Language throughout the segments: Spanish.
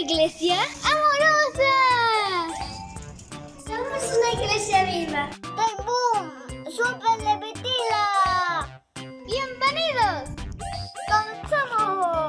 iglesia amorosa. Somos una iglesia viva. ¡Hey, boom! ¡Súper Levitila! ¡Bienvenidos! ¡Comenzamos!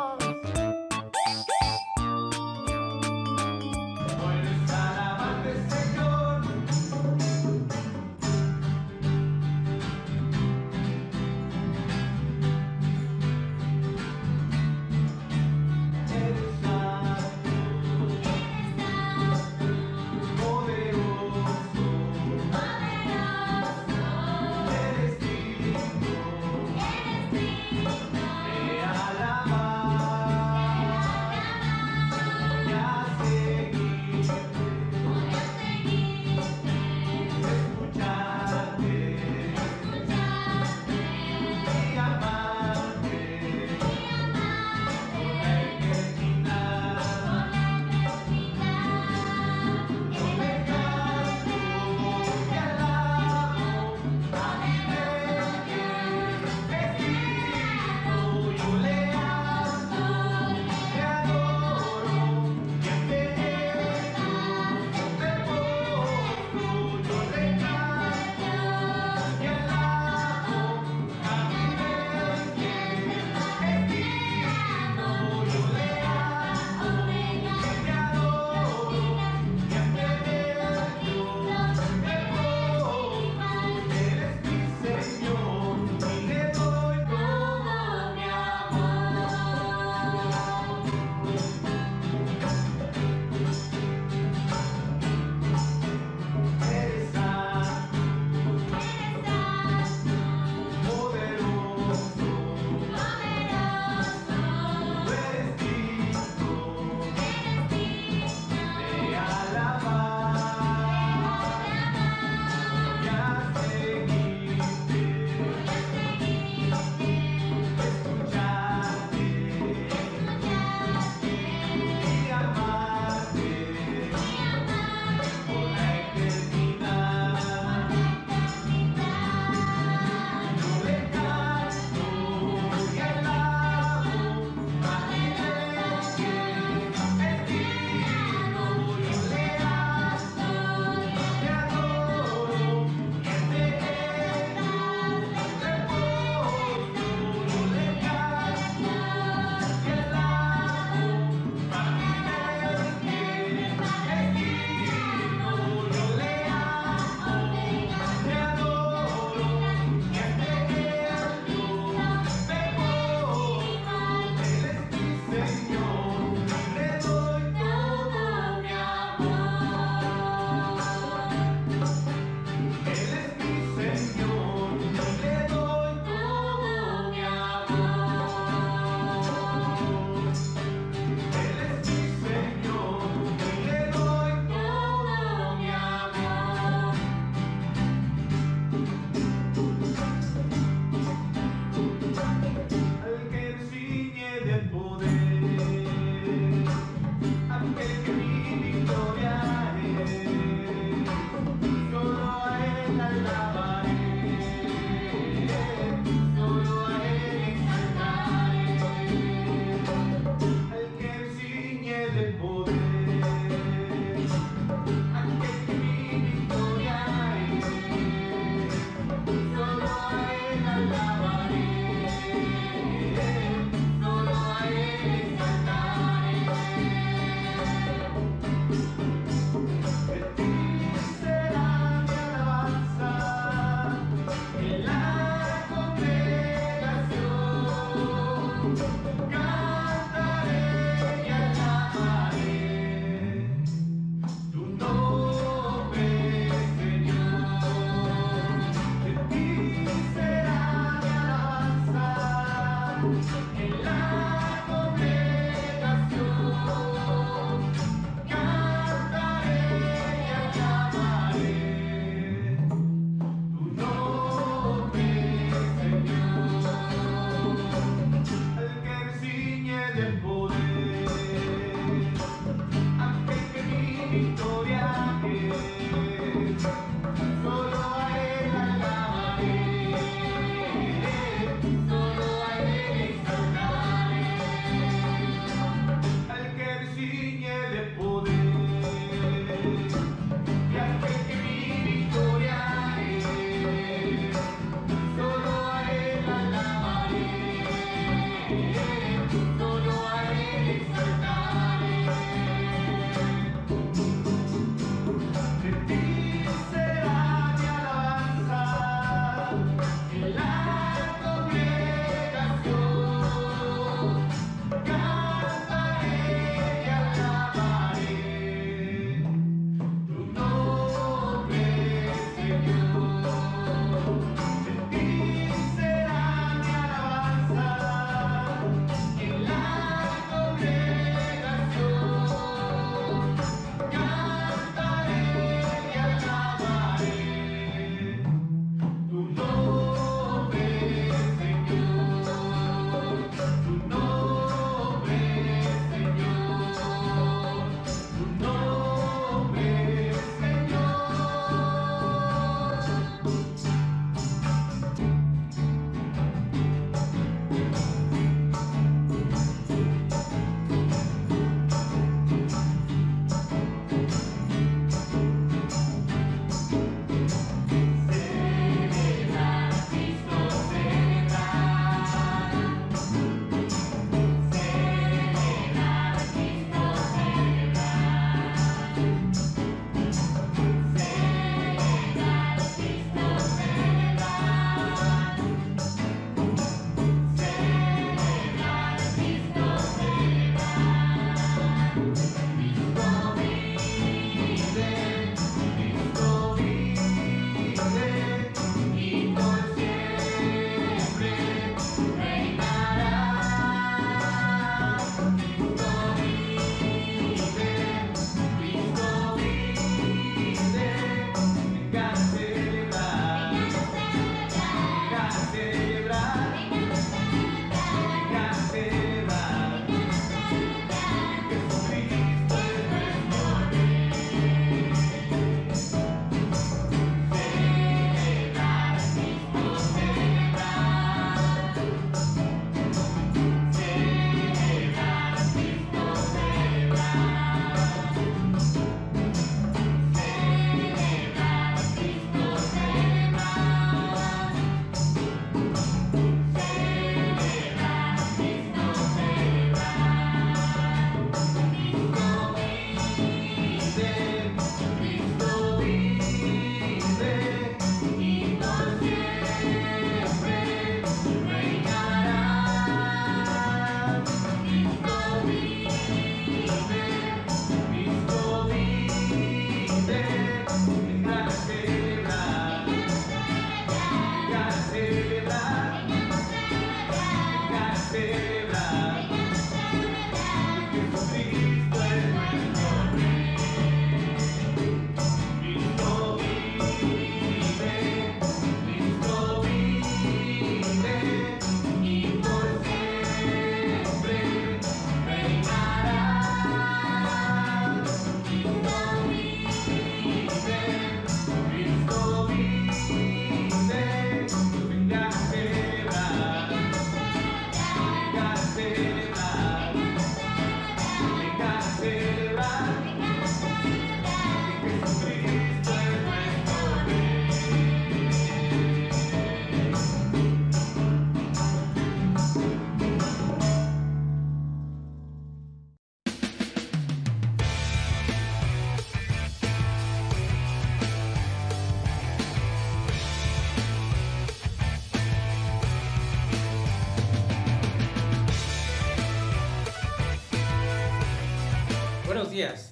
días.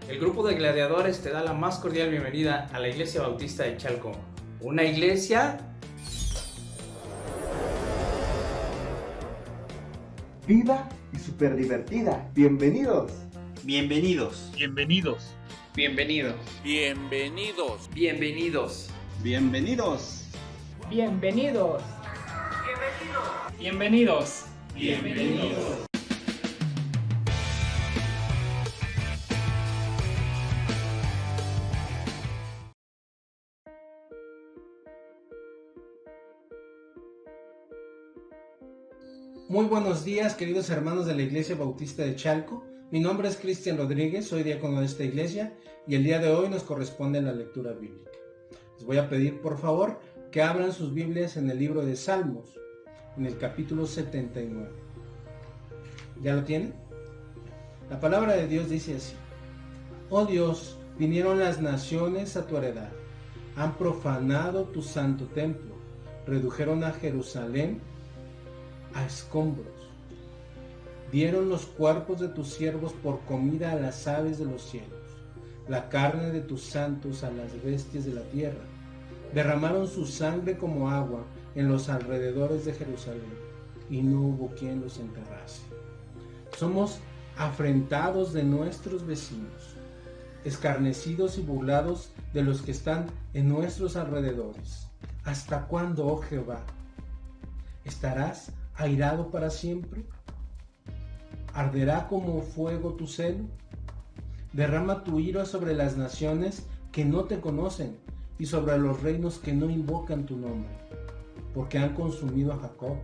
El grupo de gladiadores te da la más cordial bienvenida a la Iglesia Bautista de Chalco. Una iglesia viva y súper divertida. Bienvenidos. Bienvenidos. Bienvenidos. Bienvenidos. Bienvenidos. Bienvenidos. Bienvenidos. Bienvenidos. Bienvenidos. Bienvenidos. Muy buenos días, queridos hermanos de la Iglesia Bautista de Chalco. Mi nombre es Cristian Rodríguez, soy diácono de esta iglesia y el día de hoy nos corresponde la lectura bíblica. Les voy a pedir por favor que abran sus Biblias en el libro de Salmos, en el capítulo 79. ¿Ya lo tienen? La palabra de Dios dice así: Oh Dios, vinieron las naciones a tu heredad, han profanado tu santo templo, redujeron a Jerusalén a escombros. Dieron los cuerpos de tus siervos por comida a las aves de los cielos, la carne de tus santos a las bestias de la tierra. Derramaron su sangre como agua en los alrededores de Jerusalén, y no hubo quien los enterrase. Somos afrentados de nuestros vecinos, escarnecidos y burlados de los que están en nuestros alrededores. ¿Hasta cuándo, oh Jehová? ¿Estarás airado para siempre? ¿Arderá como fuego tu celo? Derrama tu ira sobre las naciones que no te conocen y sobre los reinos que no invocan tu nombre, porque han consumido a Jacob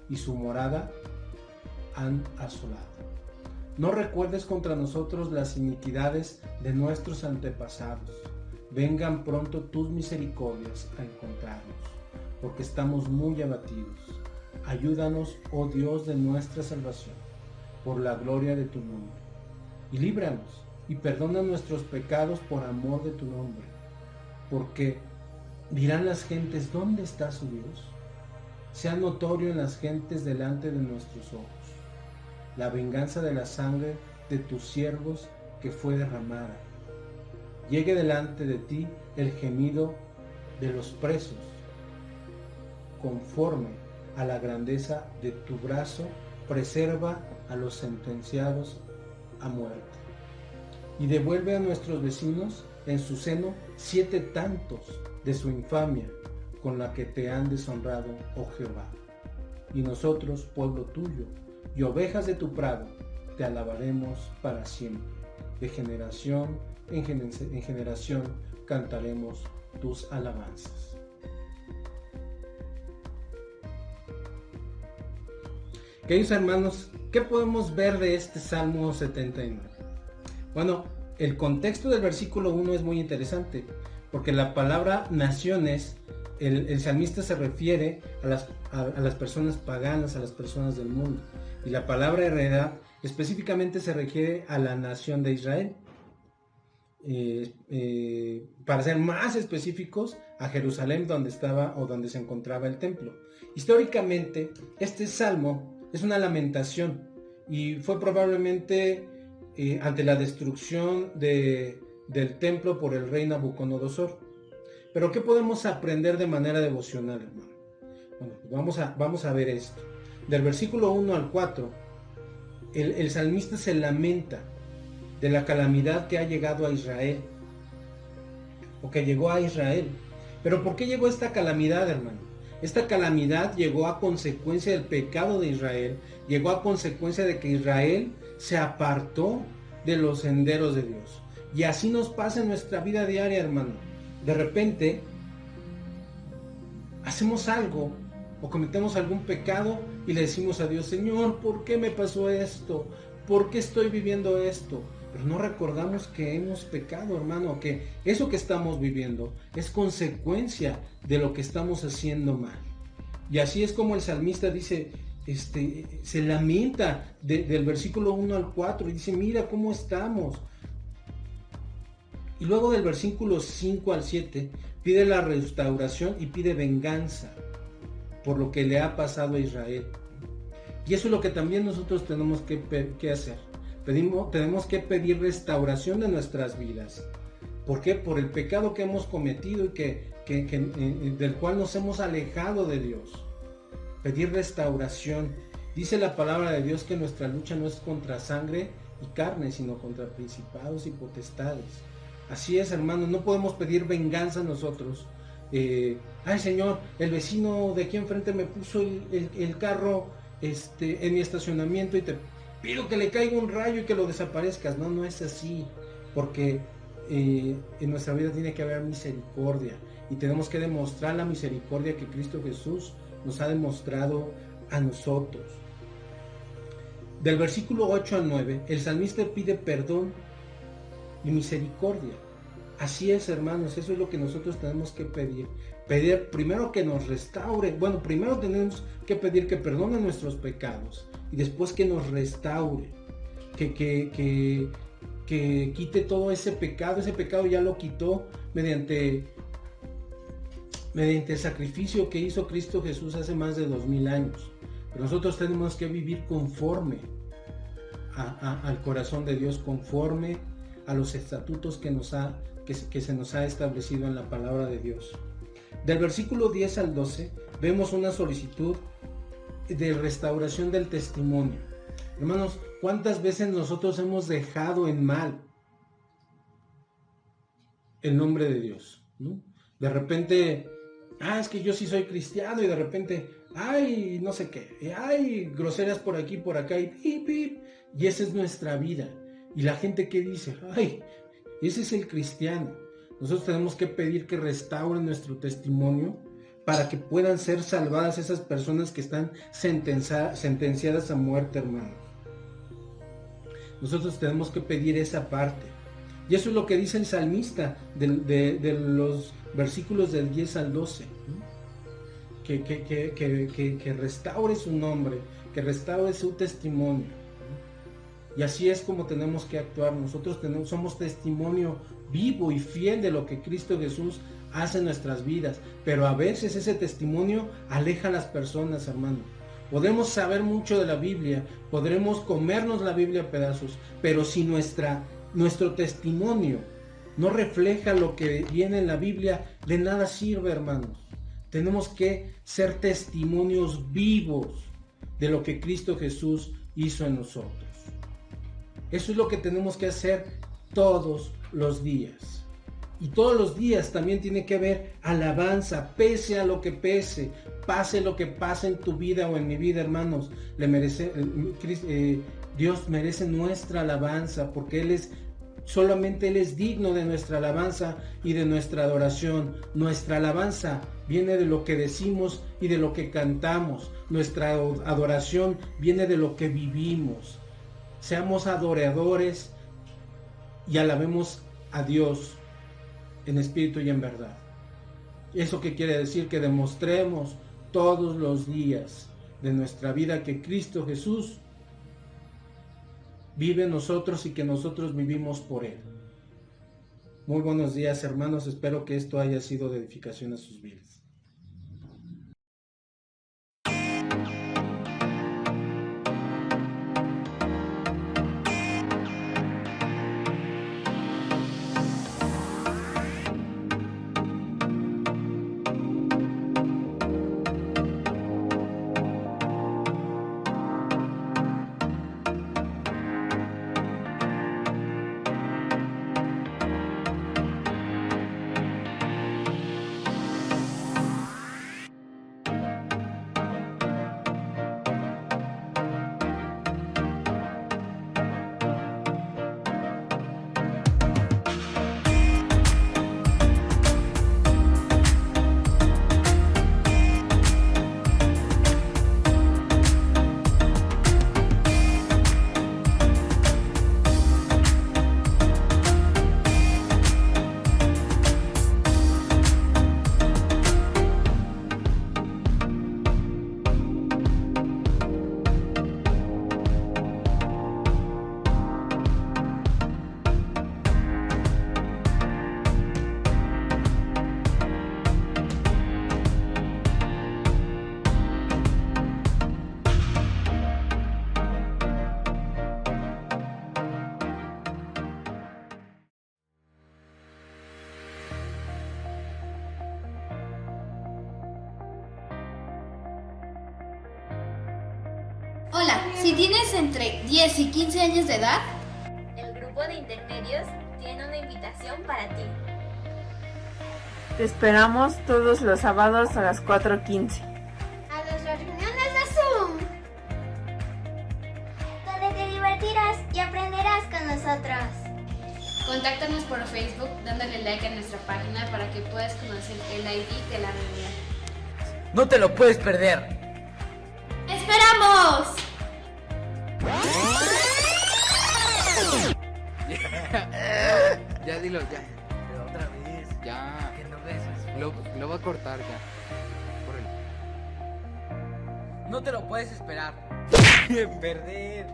y su morada han asolado. No recuerdes contra nosotros las iniquidades de nuestros antepasados. Vengan pronto tus misericordias a encontrarnos, porque estamos muy abatidos. Ayúdanos, oh Dios de nuestra salvación, por la gloria de tu nombre. Y líbranos, y perdona nuestros pecados por amor de tu nombre. Porque dirán las gentes, ¿dónde está su Dios? Sea notorio en las gentes delante de nuestros ojos la venganza de la sangre de tus siervos que fue derramada. Llegue delante de ti el gemido de los presos, conforme a la grandeza de tu brazo, preserva a los sentenciados a muerte. Y devuelve a nuestros vecinos en su seno 7 tantos de su infamia con la que te han deshonrado, oh Jehová. Y nosotros, pueblo tuyo, y ovejas de tu prado, te alabaremos para siempre. De generación en generación cantaremos tus alabanzas. Queridos hermanos, ¿qué podemos ver de este Salmo 79? Bueno, el contexto del versículo 1 es muy interesante, porque la palabra naciones, el salmista se refiere a las personas paganas, a las personas del mundo, y la palabra heredad específicamente se refiere a la nación de Israel. Para ser más específicos, a Jerusalén, donde estaba o donde se encontraba el templo. Históricamente, este salmo es una lamentación y fue probablemente ante la destrucción del templo por el rey Nabucodonosor. Pero ¿qué podemos aprender de manera devocional, hermano? Bueno, vamos a ver esto. Del versículo 1 al 4, el salmista se lamenta de la calamidad que ha llegado a Israel, o que llegó a Israel. Pero ¿por qué llegó esta calamidad, hermano? Esta calamidad llegó a consecuencia del pecado de Israel, llegó a consecuencia de que Israel se apartó de los senderos de Dios. Y así nos pasa en nuestra vida diaria, hermano. De repente, hacemos algo o cometemos algún pecado y le decimos a Dios, Señor, ¿por qué me pasó esto? ¿Por qué estoy viviendo esto? Pero no recordamos que hemos pecado, hermano, que eso que estamos viviendo es consecuencia de lo que estamos haciendo mal. Y así es como el salmista dice, se lamenta del versículo 1 al 4 y dice, mira cómo estamos. Y luego del versículo 5 al 7 pide la restauración y pide venganza por lo que le ha pasado a Israel. Y eso es lo que también nosotros tenemos que hacer. Tenemos que pedir restauración de nuestras vidas. ¿Por qué? Por el pecado que hemos cometido y del cual nos hemos alejado de Dios. Pedir restauración. Dice la palabra de Dios que nuestra lucha no es contra sangre y carne, sino contra principados y potestades. Así es, hermanos, no podemos pedir venganza nosotros. Ay, Señor, el vecino de aquí enfrente me puso el carro en mi estacionamiento y te pido que le caiga un rayo y que lo desaparezcas. No, no es así, porque en nuestra vida tiene que haber misericordia y tenemos que demostrar la misericordia que Cristo Jesús nos ha demostrado a nosotros. Del versículo 8 al 9, el salmista pide perdón y misericordia. Así es, hermanos, eso es lo que nosotros tenemos que pedir. Pedir primero que nos restaure. Bueno, primero tenemos que pedir que perdone nuestros pecados y después que nos restaure, que quite todo ese pecado. Ese pecado ya lo quitó mediante el sacrificio que hizo Cristo Jesús hace más de 2000 años. Pero nosotros tenemos que vivir conforme al corazón de Dios, conforme a los estatutos que se nos ha establecido en la palabra de Dios. Del versículo 10 al 12 vemos una solicitud de restauración del testimonio. Hermanos, ¿cuántas veces nosotros hemos dejado en mal el nombre de Dios? ¿No? De repente, es que yo sí soy cristiano, y de repente, no sé qué, hay groserías por aquí, por acá, y pip, pip, y esa es nuestra vida. Y la gente que dice, ese es el cristiano. Nosotros tenemos que pedir que restauren nuestro testimonio para que puedan ser salvadas esas personas que están sentenciadas a muerte, hermanos. Nosotros tenemos que pedir esa parte. Y eso es lo que dice el salmista de los versículos del 10 al 12. ¿No? Que restaure su nombre, que restaure su testimonio. ¿No? Y así es como tenemos que actuar. Nosotros somos testimonio vivo y fiel de lo que Cristo Jesús hace en nuestras vidas. Pero a veces ese testimonio aleja a las personas, hermano. Podemos saber mucho de la Biblia, podremos comernos la Biblia a pedazos, pero si nuestro testimonio no refleja lo que viene en la Biblia, de nada sirve, hermanos. Tenemos que ser testimonios vivos de lo que Cristo Jesús hizo en nosotros. Eso es lo que tenemos que hacer todos los días. Y todos los días también tiene que haber alabanza, pese a lo que pese, pase lo que pase en tu vida o en mi vida, hermanos. Dios merece nuestra alabanza, porque solamente Él es digno de nuestra alabanza y de nuestra adoración. Nuestra alabanza viene de lo que decimos y de lo que cantamos. Nuestra adoración viene de lo que vivimos. Seamos adoradores y alabemos a Dios en espíritu y en verdad. ¿Eso qué quiere decir? Que demostremos todos los días de nuestra vida que Cristo Jesús vive en nosotros y que nosotros vivimos por Él. Muy buenos días, hermanos. Espero que esto haya sido de edificación a sus vidas. Si tienes entre 10 y 15 años de edad, El grupo de intermedios tiene una invitación para ti. Te esperamos todos los sábados a las 4:15. a nuestras reuniones de Zoom. Donde te divertirás y aprenderás con nosotros. Contáctanos por Facebook dándole like a nuestra página para que puedas conocer el ID de la reunión. No te lo puedes perder. ¡Esperamos! Ya dilo, ya. Pero otra vez. Ya. Que no beses. Lo va a cortar ya. Córrele. No te lo puedes esperar. Perder.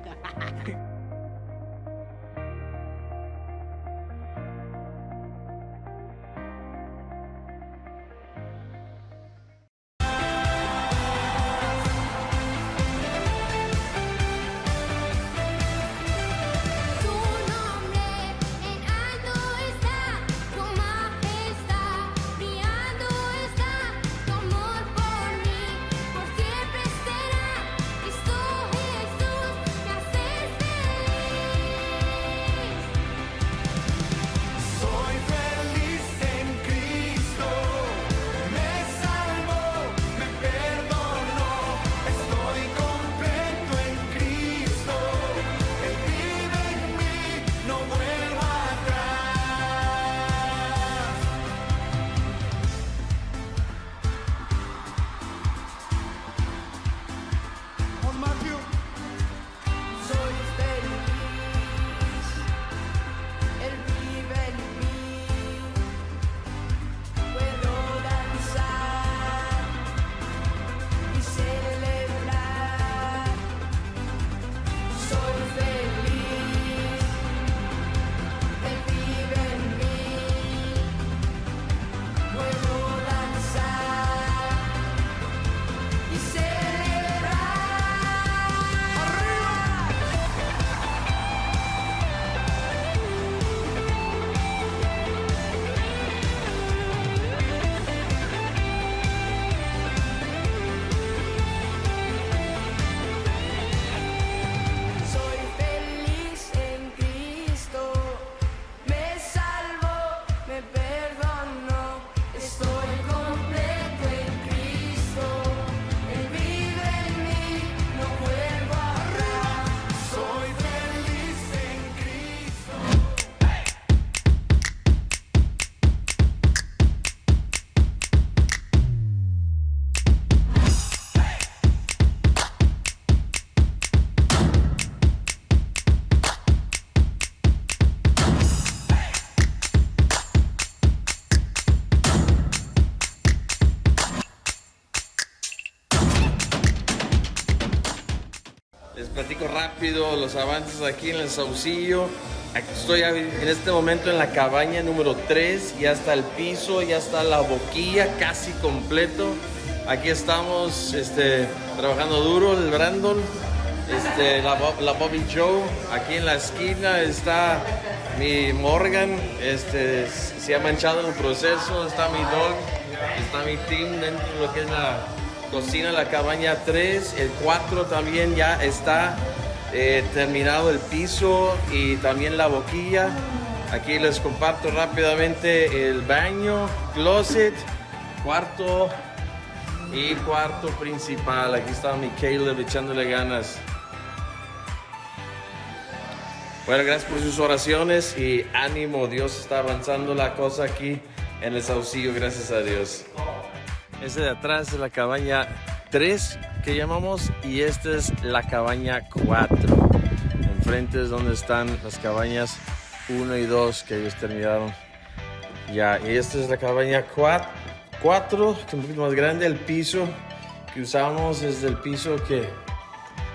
Les platico rápido los avances aquí en el Saucillo. Aquí estoy en este momento en la cabaña número 3. Ya está el piso, ya está la boquilla casi completo. Aquí estamos trabajando duro, el Brandon, la Bobby Joe. Aquí en la esquina está mi Morgan, se ha manchado en el proceso. Está mi dog, está mi team dentro de lo que es la cocina, la cabaña 3. El 4 también ya está terminado el piso y también la boquilla. Aquí les comparto rápidamente el baño, closet, cuarto y cuarto principal. Aquí está mi Caleb echándole ganas. Bueno, gracias por sus oraciones y ánimo. Dios está avanzando la cosa aquí en el Saucillo, gracias a Dios. Este de atrás es la cabaña 3 que llamamos y esta es la cabaña 4. Enfrente es donde están las cabañas 1 y 2 que ellos terminaron ya. Y esta es la cabaña 4, que es un poquito más grande. El piso que usamos es el piso que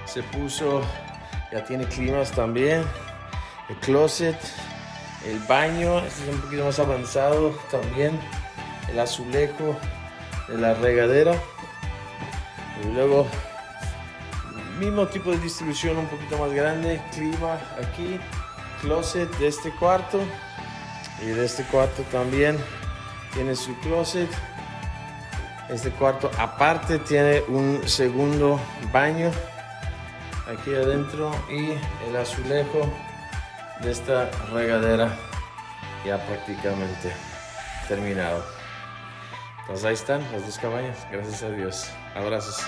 se puso, ya tiene climas también. El closet, el baño, este es un poquito más avanzado también. El azulejo de la regadera. Y luego, mismo tipo de distribución, un poquito más grande. Clima aquí, closet de este cuarto. Y de este cuarto también tiene su closet. Este cuarto aparte tiene un segundo baño. aquí adentro y el azulejo de esta regadera ya prácticamente terminado. Entonces ahí están las 2 cabañas, gracias a Dios. Abrazos.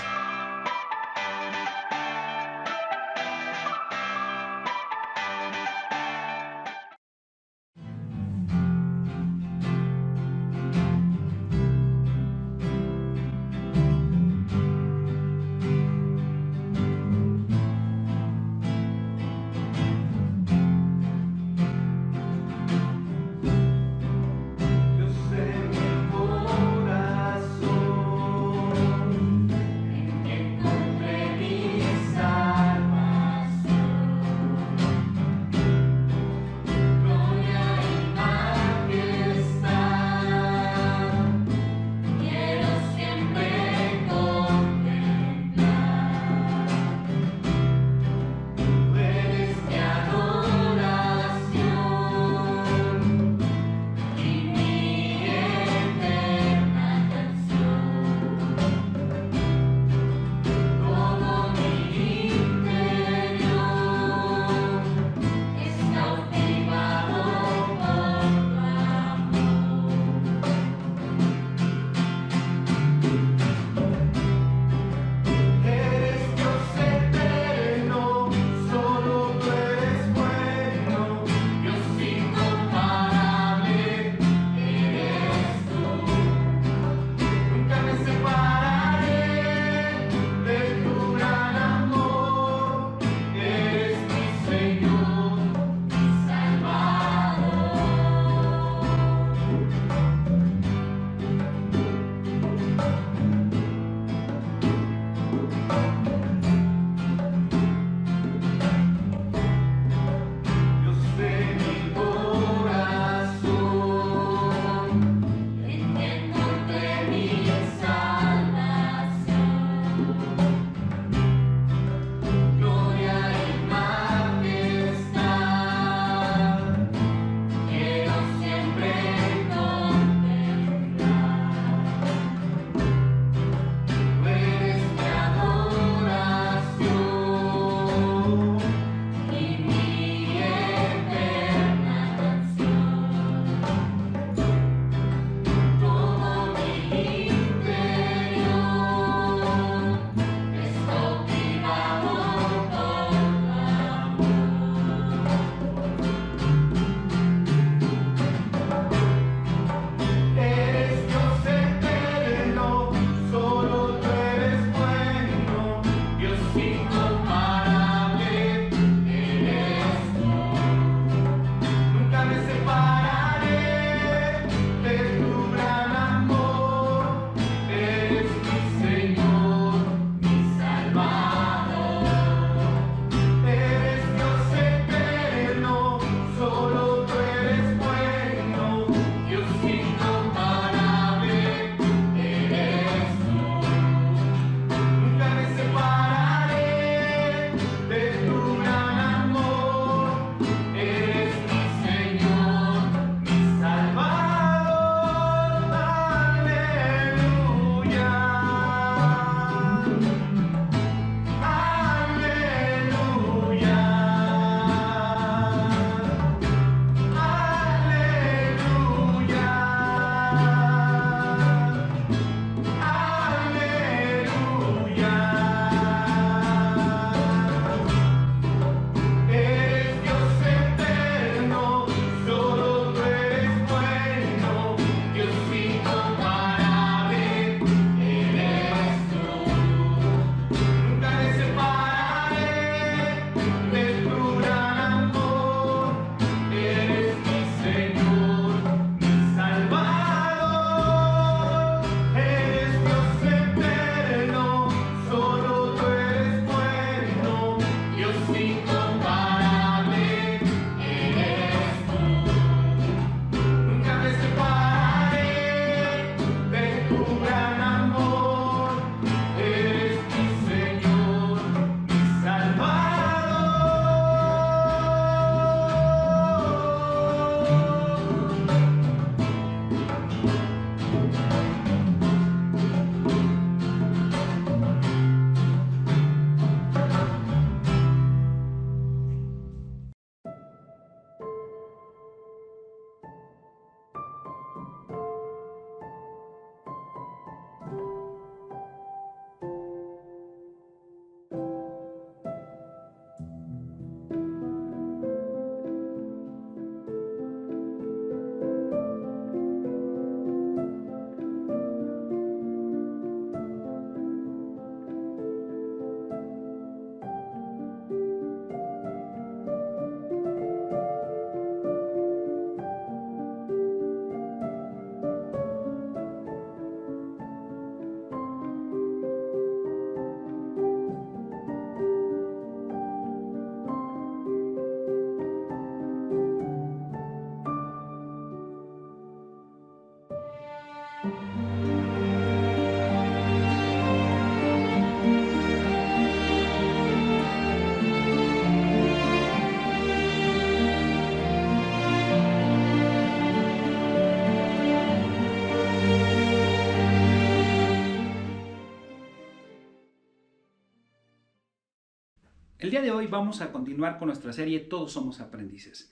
El día de hoy vamos a continuar con nuestra serie Todos somos aprendices.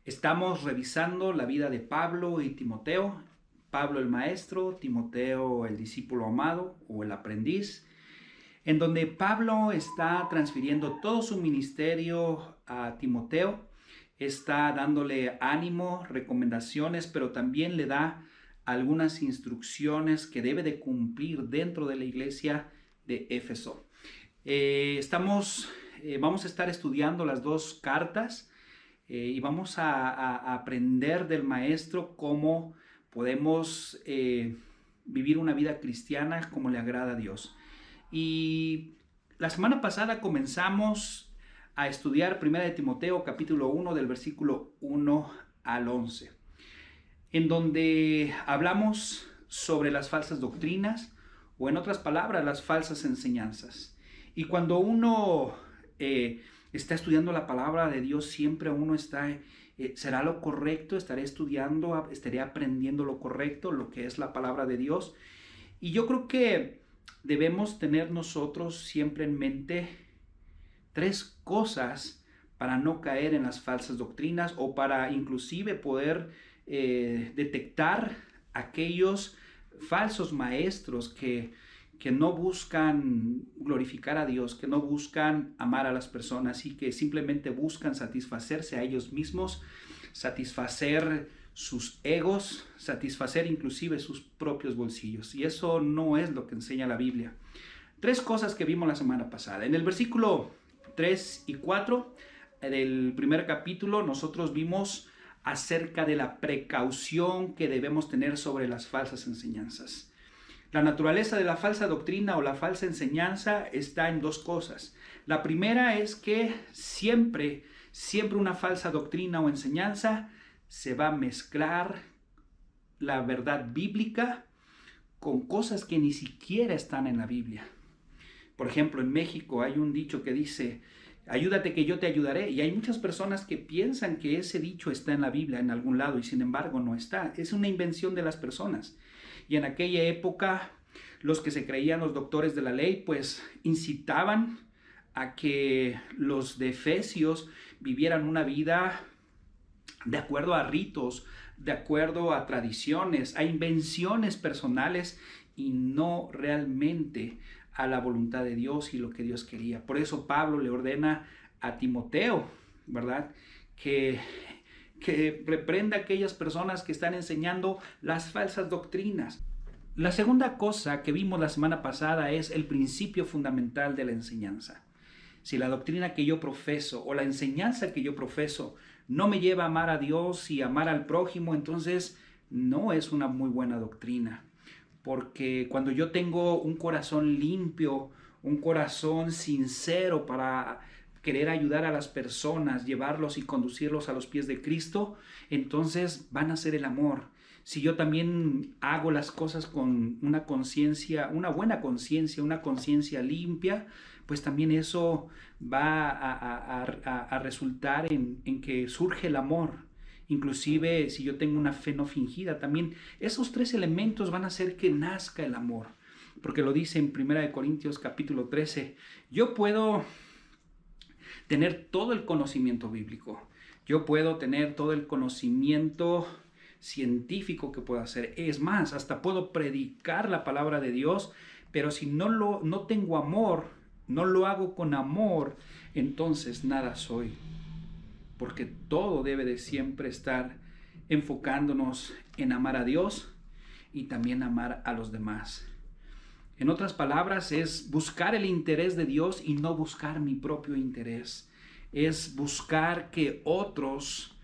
Estamos revisando la vida de Pablo y Timoteo. Pablo el maestro, Timoteo el discípulo amado o el aprendiz, en donde Pablo está transfiriendo todo su ministerio a Timoteo, está dándole ánimo, recomendaciones, pero también le da algunas instrucciones que debe de cumplir dentro de la iglesia de Éfeso. Vamos a estar estudiando las dos cartas y vamos a aprender del maestro cómo podemos vivir una vida cristiana como le agrada a Dios. Y la semana pasada comenzamos a estudiar 1 de Timoteo capítulo 1 del versículo 1 al 11, en donde hablamos sobre las falsas doctrinas, o en otras palabras, las falsas enseñanzas. Y cuando uno está estudiando la palabra de Dios, siempre uno será lo correcto, estaré estudiando, estaré aprendiendo lo correcto, lo que es la palabra de Dios. Y yo creo que debemos tener nosotros siempre en mente 3 cosas para no caer en las falsas doctrinas, o para inclusive poder detectar aquellos falsos maestros que no buscan glorificar a Dios, que no buscan amar a las personas y que simplemente buscan satisfacerse a ellos mismos, satisfacer sus egos, satisfacer inclusive sus propios bolsillos. Y eso no es lo que enseña la Biblia. 3 cosas que vimos la semana pasada. En el versículo 3 y 4 del primer capítulo nosotros vimos acerca de la precaución que debemos tener sobre las falsas enseñanzas. La naturaleza de la falsa doctrina o la falsa enseñanza está en 2 cosas. La primera es que siempre una falsa doctrina o enseñanza se va a mezclar la verdad bíblica con cosas que ni siquiera están en la Biblia. Por ejemplo, en México hay un dicho que dice: ayúdate que yo te ayudaré. Y hay muchas personas que piensan que ese dicho está en la Biblia en algún lado y sin embargo no está. Es una invención de las personas. Y en aquella época los que se creían los doctores de la ley pues incitaban a que los de Efesios vivieran una vida de acuerdo a ritos, de acuerdo a tradiciones, a invenciones personales y no realmente a la voluntad de Dios y lo que Dios quería. Por eso Pablo le ordena a Timoteo, ¿verdad?, que reprenda a aquellas personas que están enseñando las falsas doctrinas. La segunda cosa que vimos la semana pasada es el principio fundamental de la enseñanza. Si la doctrina que yo profeso o la enseñanza que yo profeso no me lleva a amar a Dios y amar al prójimo, entonces no es una muy buena doctrina. Porque cuando yo tengo un corazón limpio, un corazón sincero para querer ayudar a las personas, llevarlos y conducirlos a los pies de Cristo, entonces van a ser el amor. Si yo también hago las cosas con una conciencia, una buena conciencia, una conciencia limpia, pues también eso va a resultar en que surge el amor. Inclusive si yo tengo una fe no fingida, también esos 3 elementos van a hacer que nazca el amor. Porque lo dice en 1 Corintios capítulo 13, yo puedo tener todo el conocimiento bíblico, yo puedo tener todo el conocimiento científico que puedo hacer, es más, hasta puedo predicar la palabra de Dios, pero si no tengo amor, no lo hago con amor, entonces nada soy. Porque todo debe de siempre estar enfocándonos en amar a Dios y también amar a los demás. En otras palabras, es buscar el interés de Dios y no buscar mi propio interés. Es buscar que otros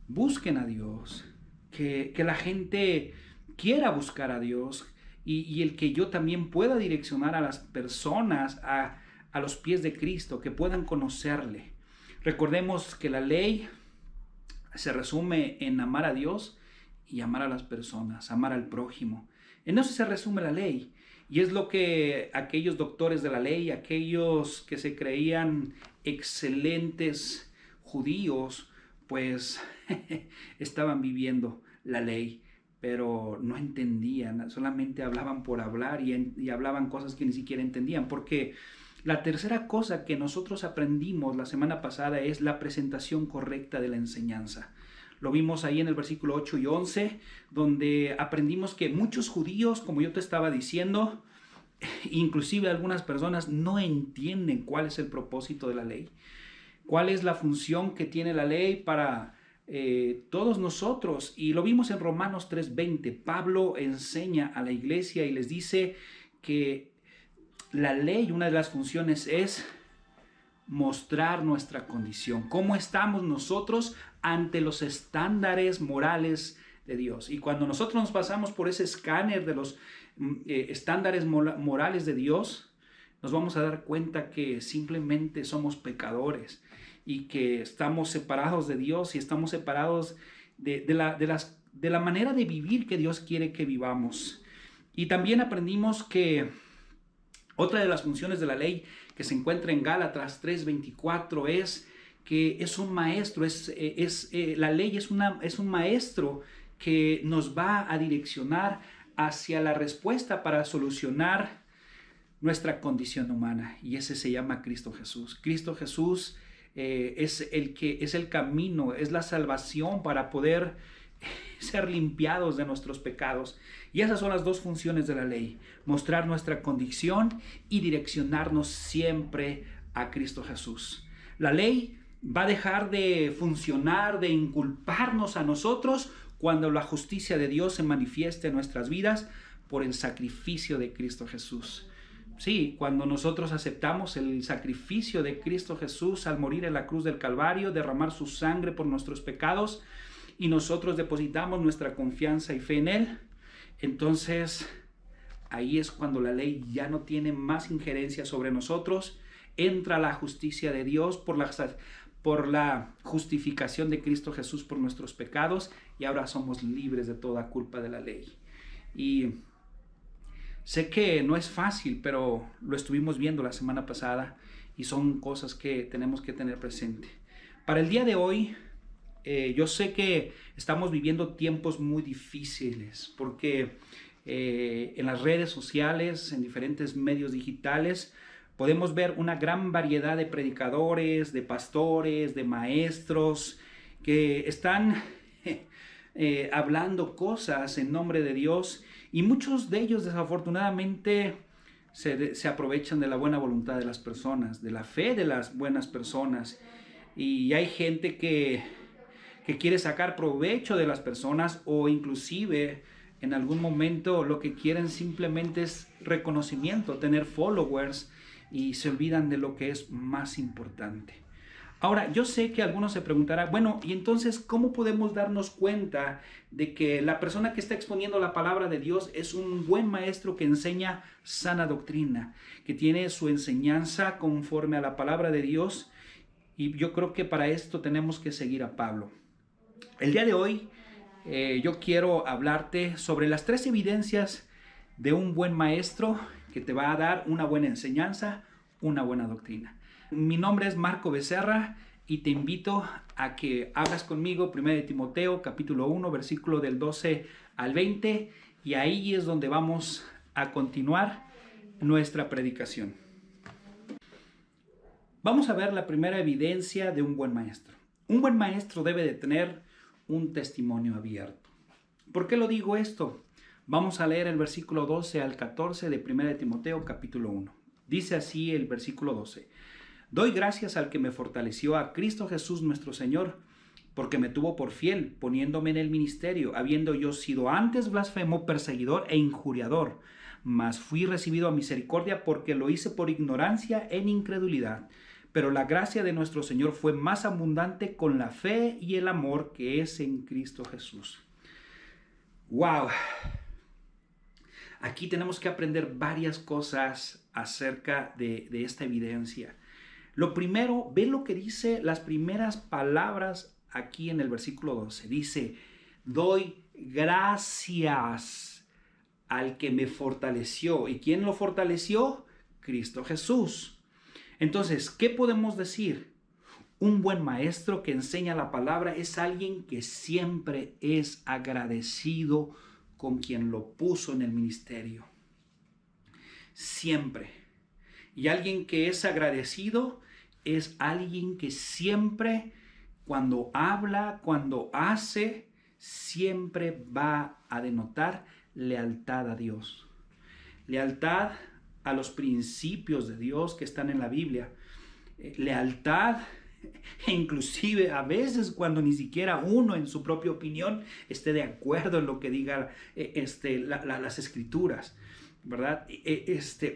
busquen a Dios, que la gente quiera buscar a Dios y el que yo también pueda direccionar a las personas a los pies de Cristo, que puedan conocerle. Recordemos que la ley se resume en amar a Dios y amar a las personas, amar al prójimo. En eso se resume la ley. Y es lo que aquellos doctores de la ley, aquellos que se creían excelentes judíos, pues estaban viviendo la ley, pero no entendían, solamente hablaban por hablar y hablaban cosas que ni siquiera entendían, porque La tercera cosa que nosotros aprendimos la semana pasada es la presentación correcta de la enseñanza. Lo vimos ahí en el versículo 8 y 11, donde aprendimos que muchos judíos, como yo te estaba diciendo, inclusive algunas personas no entienden cuál es el propósito de la ley, cuál es la función que tiene la ley para todos nosotros. Y lo vimos en Romanos 3:20. Pablo enseña a la iglesia y les dice que la ley, una de las funciones es mostrar nuestra condición, cómo estamos nosotros ante los estándares morales de Dios. Y cuando nosotros nos pasamos por ese escáner de los estándares morales de Dios, nos vamos a dar cuenta que simplemente somos pecadores y que estamos separados de Dios y estamos separados de la manera de vivir que Dios quiere que vivamos. Y también aprendimos que otra de las funciones de la ley que se encuentra en Gálatas 3:24 es que es un maestro, la ley es un maestro que nos va a direccionar hacia la respuesta para solucionar nuestra condición humana, y ese se llama Cristo Jesús. Cristo Jesús es el camino, es la salvación para poder ser limpiados de nuestros pecados. Y esas son las dos funciones de la ley: mostrar nuestra condición y direccionarnos siempre a Cristo Jesús. La ley va a dejar de funcionar, de inculparnos a nosotros, cuando la justicia de Dios se manifieste en nuestras vidas por el sacrificio de Cristo Jesús. Sí, cuando nosotros aceptamos el sacrificio de Cristo Jesús al morir en la cruz del Calvario, derramar su sangre por nuestros pecados, y nosotros depositamos nuestra confianza y fe en Él, entonces ahí es cuando la ley ya no tiene más injerencia sobre nosotros. Entra la justicia de Dios por la justificación de Cristo Jesús por nuestros pecados, y ahora somos libres de toda culpa de la ley. Y sé que no es fácil, pero lo estuvimos viendo la semana pasada y son cosas que tenemos que tener presente. Para el día de hoy, yo sé que estamos viviendo tiempos muy difíciles porque en las redes sociales, en diferentes medios digitales, podemos ver una gran variedad de predicadores, de pastores, de maestros que están hablando cosas en nombre de Dios, y muchos de ellos desafortunadamente se aprovechan de la buena voluntad de las personas, de la fe de las buenas personas, y hay gente que quiere sacar provecho de las personas, o inclusive en algún momento lo que quieren simplemente es reconocimiento, tener followers, y se olvidan de lo que es más importante. Ahora, yo sé que algunos se preguntarán, bueno, y entonces, ¿cómo podemos darnos cuenta de que la persona que está exponiendo la palabra de Dios es un buen maestro que enseña sana doctrina, que tiene su enseñanza conforme a la palabra de Dios? Y yo creo que para esto tenemos que seguir a Pablo. El día de hoy yo quiero hablarte sobre las 3 evidencias de un buen maestro que te va a dar una buena enseñanza, una buena doctrina. Mi nombre es Marco Becerra y te invito a que abras conmigo 1 Timoteo capítulo 1, versículo del 12 al 20, y ahí es donde vamos a continuar nuestra predicación. Vamos a ver la primera evidencia de un buen maestro. Un buen maestro debe de tener un testimonio abierto. ¿Por qué lo digo esto? Vamos a leer el versículo 12 al 14 de 1 Timoteo capítulo 1. Dice así el versículo 12. Doy gracias al que me fortaleció, a Cristo Jesús nuestro Señor, porque me tuvo por fiel, poniéndome en el ministerio, habiendo yo sido antes blasfemo, perseguidor e injuriador, mas fui recibido a misericordia porque lo hice por ignorancia en incredulidad. Pero la gracia de nuestro Señor fue más abundante con la fe y el amor que es en Cristo Jesús. ¡Wow! Aquí tenemos que aprender varias cosas acerca de esta evidencia. Lo primero, ve lo que dice las primeras palabras aquí en el versículo 12. Dice, doy gracias al que me fortaleció. ¿Y quién lo fortaleció? Cristo Jesús. Entonces, ¿qué podemos decir? Un buen maestro que enseña la palabra es alguien que siempre es agradecido con quien lo puso en el ministerio. Siempre. Y alguien que es agradecido es alguien que siempre, cuando habla, cuando hace, siempre va a denotar lealtad a Dios. Lealtad a los principios de Dios que están en la Biblia. Lealtad, inclusive a veces cuando ni siquiera uno en su propia opinión esté de acuerdo en lo que diga las Escrituras, ¿verdad?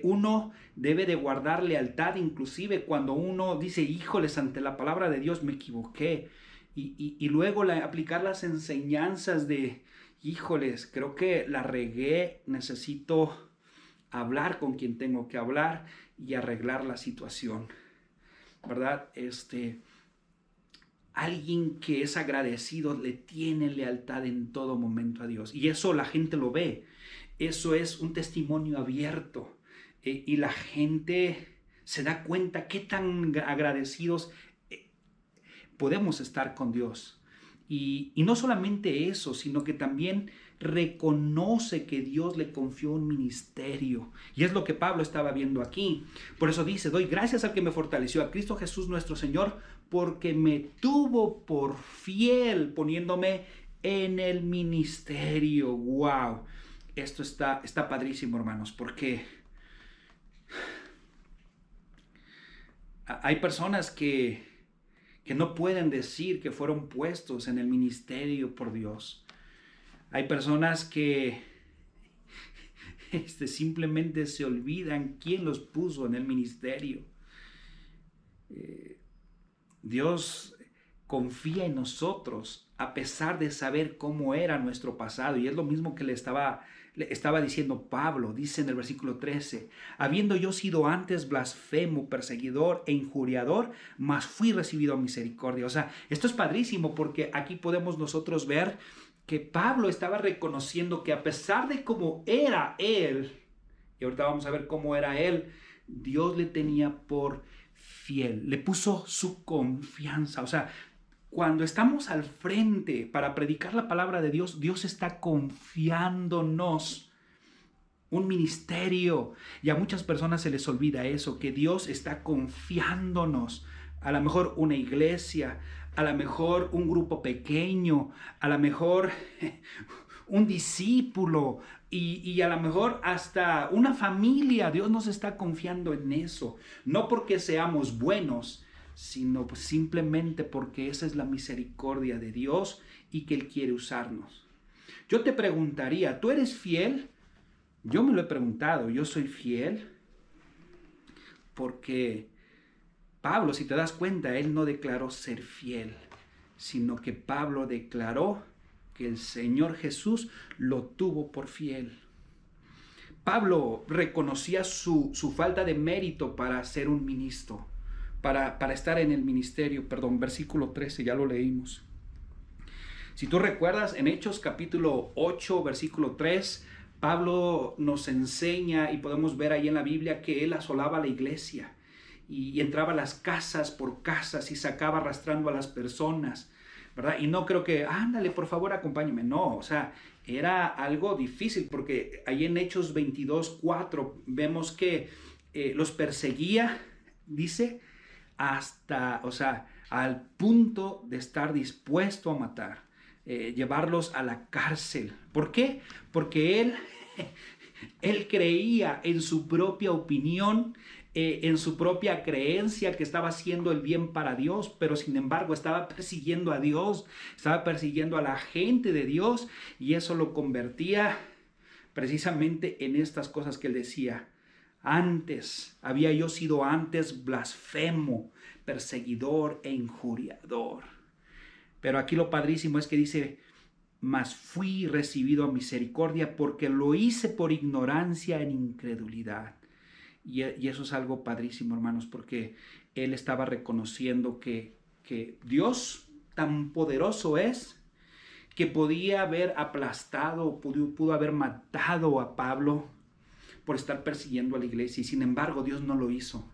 Uno debe de guardar lealtad inclusive cuando uno dice, híjoles, ante la palabra de Dios me equivoqué. Y luego aplicar las enseñanzas de, híjoles, creo que la regué, necesito hablar con quien tengo que hablar y arreglar la situación, ¿verdad? Alguien que es agradecido le tiene lealtad en todo momento a Dios. Y eso la gente lo ve. Eso es un testimonio abierto. Y la gente se da cuenta qué tan agradecidos podemos estar con Dios. Y no solamente eso, sino que también reconoce que Dios le confió un ministerio. Y es lo que Pablo estaba viendo aquí. Por eso dice, doy gracias al que me fortaleció, a Cristo Jesús nuestro Señor, porque me tuvo por fiel poniéndome en el ministerio. ¡Wow! Esto está padrísimo, hermanos, porque hay personas que no pueden decir que fueron puestos en el ministerio por Dios. Hay personas que simplemente se olvidan quién los puso en el ministerio. Dios confía en nosotros a pesar de saber cómo era nuestro pasado. Y es lo mismo que le estaba diciendo Pablo. Dice en el versículo 13, habiendo yo sido antes blasfemo, perseguidor e injuriador, mas fui recibido a misericordia. O sea, esto es padrísimo porque aquí podemos nosotros ver que Pablo estaba reconociendo que a pesar de cómo era él, y ahorita vamos a ver cómo era él, Dios le tenía por fiel, le puso su confianza. O sea, cuando estamos al frente para predicar la palabra de Dios, Dios está confiándonos un ministerio. Y a muchas personas se les olvida eso, que Dios está confiándonos. A lo mejor una iglesia, a lo mejor un grupo pequeño, a lo mejor un discípulo y a lo mejor hasta una familia. Dios nos está confiando en eso. No porque seamos buenos, sino simplemente porque esa es la misericordia de Dios y que Él quiere usarnos. Yo te preguntaría, ¿tú eres fiel? Yo me lo he preguntado, ¿yo soy fiel? Porque Pablo, si te das cuenta, él no declaró ser fiel, sino que Pablo declaró que el Señor Jesús lo tuvo por fiel. Pablo reconocía su falta de mérito para ser un ministro, para estar en el ministerio. Versículo 13, ya lo leímos. Si tú recuerdas, en Hechos capítulo 8, versículo 3, Pablo nos enseña y podemos ver ahí en la Biblia que él asolaba la iglesia y entraba a las casas por casas y sacaba arrastrando a las personas, ¿verdad? Y no creo que, ándale, por favor, acompáñame. No, o sea, era algo difícil porque ahí en Hechos 22:4 vemos que los perseguía, dice, hasta, o sea, al punto de estar dispuesto a matar, llevarlos a la cárcel. ¿Por qué? Porque él creía en su propia opinión, en su propia creencia que estaba haciendo el bien para Dios, pero sin embargo estaba persiguiendo a Dios, estaba persiguiendo a la gente de Dios, y eso lo convertía precisamente en estas cosas que él decía. Había yo sido antes blasfemo, perseguidor e injuriador. Pero aquí lo padrísimo es que dice, mas fui recibido a misericordia porque lo hice por ignorancia en incredulidad. Y eso es algo padrísimo, hermanos, porque él estaba reconociendo que Dios tan poderoso es que podía haber aplastado, pudo haber matado a Pablo por estar persiguiendo a la iglesia, y sin embargo Dios no lo hizo.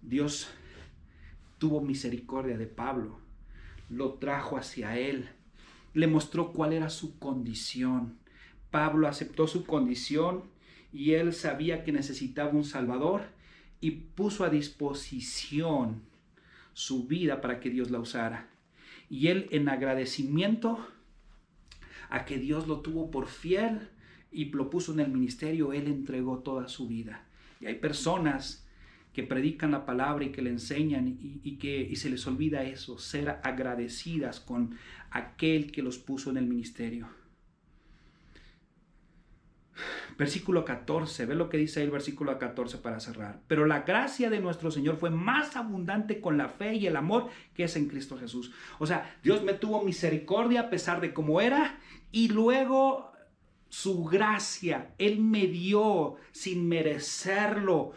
Dios tuvo misericordia de Pablo, lo trajo hacia él, le mostró cuál era su condición. Pablo aceptó su condición y él sabía que necesitaba un Salvador, y puso a disposición su vida para que Dios la usara. Y él, en agradecimiento a que Dios lo tuvo por fiel y lo puso en el ministerio, él entregó toda su vida. Y hay personas que predican la palabra y que le enseñan y se les olvida eso, ser agradecidas con aquel que los puso en el ministerio. Versículo 14, ve lo que dice ahí el versículo 14 para cerrar. Pero la gracia de nuestro Señor fue más abundante con la fe y el amor que es en Cristo Jesús. O sea, Dios me tuvo misericordia a pesar de cómo era, y luego su gracia, Él me dio sin merecerlo.